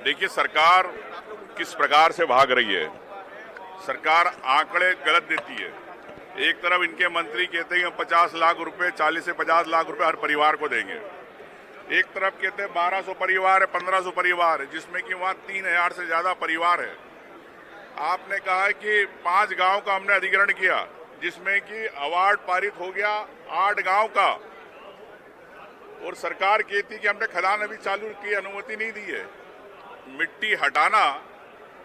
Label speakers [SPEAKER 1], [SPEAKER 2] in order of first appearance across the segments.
[SPEAKER 1] देखिए, सरकार किस प्रकार से भाग रही है। सरकार आंकड़े गलत देती है। एक तरफ इनके मंत्री कहते हैं 50 लाख रुपए, 40 से 50 लाख रुपए हर परिवार को देंगे। एक तरफ कहते हैं 1200 परिवार है, 1500 परिवार है, जिसमें कि वहाँ 3000 से ज्यादा परिवार है। आपने कहा है कि 5 गांव का हमने अधिग्रहण किया, जिसमें कि अवार्ड पारित हो गया 8 गांव का, और सरकार कहती कि हमने खदान अभी चालू की अनुमति नहीं दी है। मिट्टी हटाना,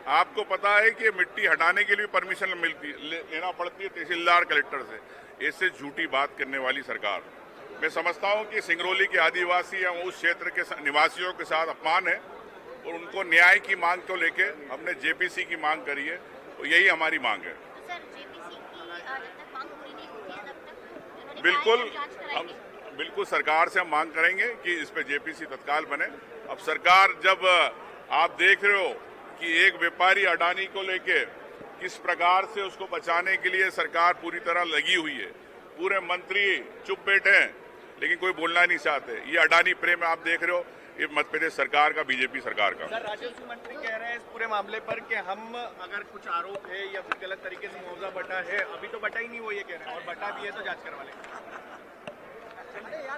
[SPEAKER 1] आपको पता है कि मिट्टी हटाने के लिए परमिशन लेना पड़ती है तहसीलदार कलेक्टर से। इससे झूठी बात करने वाली सरकार। मैं समझता हूं कि सिंगरौली के आदिवासी या उस क्षेत्र के निवासियों के साथ अपमान है, और उनको न्याय की मांग को लेके हमने जेपीसी की मांग करी है, और यही हमारी मांग है। बिल्कुल, हम बिल्कुल सरकार से हम मांग करेंगे कि इस पे जेपीसी तत्काल बने। अब सरकार, जब आप देख रहे हो कि एक व्यापारी अडानी को लेके किस प्रकार से उसको बचाने के लिए सरकार पूरी तरह लगी हुई है, पूरे मंत्री चुप बैठे हैं, लेकिन कोई बोलना नहीं चाहते। ये अडानी प्रेम आप देख रहे हो, ये मध्य प्रदेश सरकार का, बीजेपी सरकार का।
[SPEAKER 2] सर, राजस्व मंत्री कह रहे हैं इस पूरे मामले पर कि हम अगर कुछ आरोप है या फिर गलत तरीके से मुआवजा बटा है, अभी तो बटा ही नहीं, वो ये कह रहे हैं, और बटा भी है तो जांच करवा लेंगे।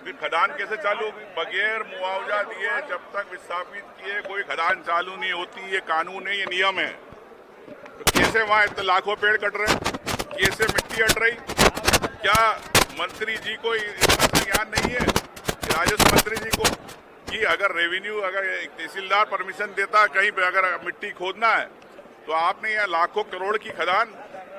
[SPEAKER 1] फिर खदान कैसे चालू होगी? बगैर मुआवजा दिए जब तक विस्थापित किए कोई खदान चालू नहीं होती। ये कानून है, ये नियम है। तो कैसे वहाँ इतने लाखों पेड़ कट रहे, कैसे मिट्टी हट रही? क्या मंत्री जी को इतना ज्ञान नहीं है, राजस्व मंत्री जी को, कि अगर रेवेन्यू, अगर तहसीलदार परमिशन देता कहीं पे अगर मिट्टी खोदना है, तो आपने यहाँ लाखों करोड़ की खदान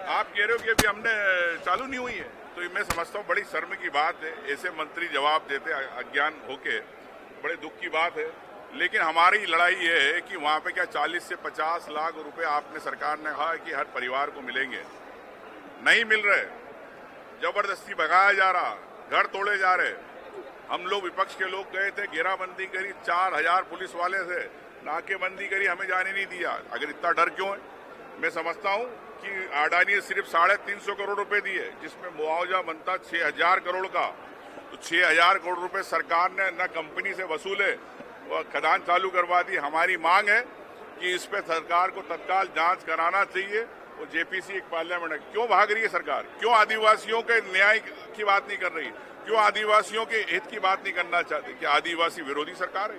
[SPEAKER 1] आप कह रहे हो कि अभी हमने चालू नहीं हुई है। तो मैं समझता हूँ बड़ी शर्म की बात है, ऐसे मंत्री जवाब देते अज्ञान होके, बड़े दुख की बात है। लेकिन हमारी लड़ाई ये है कि वहाँ पे क्या 40 से 50 लाख रुपए आपने, सरकार ने कहा कि हर परिवार को मिलेंगे, नहीं मिल रहे, जबरदस्ती भगाया जा रहा, घर तोड़े जा रहे। हम लोग विपक्ष के लोग गए थे, घेराबंदी करी, 4000 पुलिस वाले थे, नाकेबंदी करी, हमें जाने नहीं दिया। अगर इतना डर क्यों है? मैं समझता हूँ कि अडानी ने सिर्फ 350 करोड़ रुपए दिए, जिसमें मुआवजा बनता 6000 करोड़ का। तो 6000 करोड़ रुपए सरकार ने न कंपनी से वसूले, वह खदान चालू करवा दी। हमारी मांग है कि इस पे सरकार को तत्काल जांच कराना चाहिए, और जेपीसी एक पार्लियामेंट है। क्यों भाग रही है सरकार? क्यों आदिवासियों के न्याय की बात नहीं कर रही? क्यों आदिवासियों के हित की बात नहीं करना चाहती? क्या आदिवासी विरोधी सरकार है?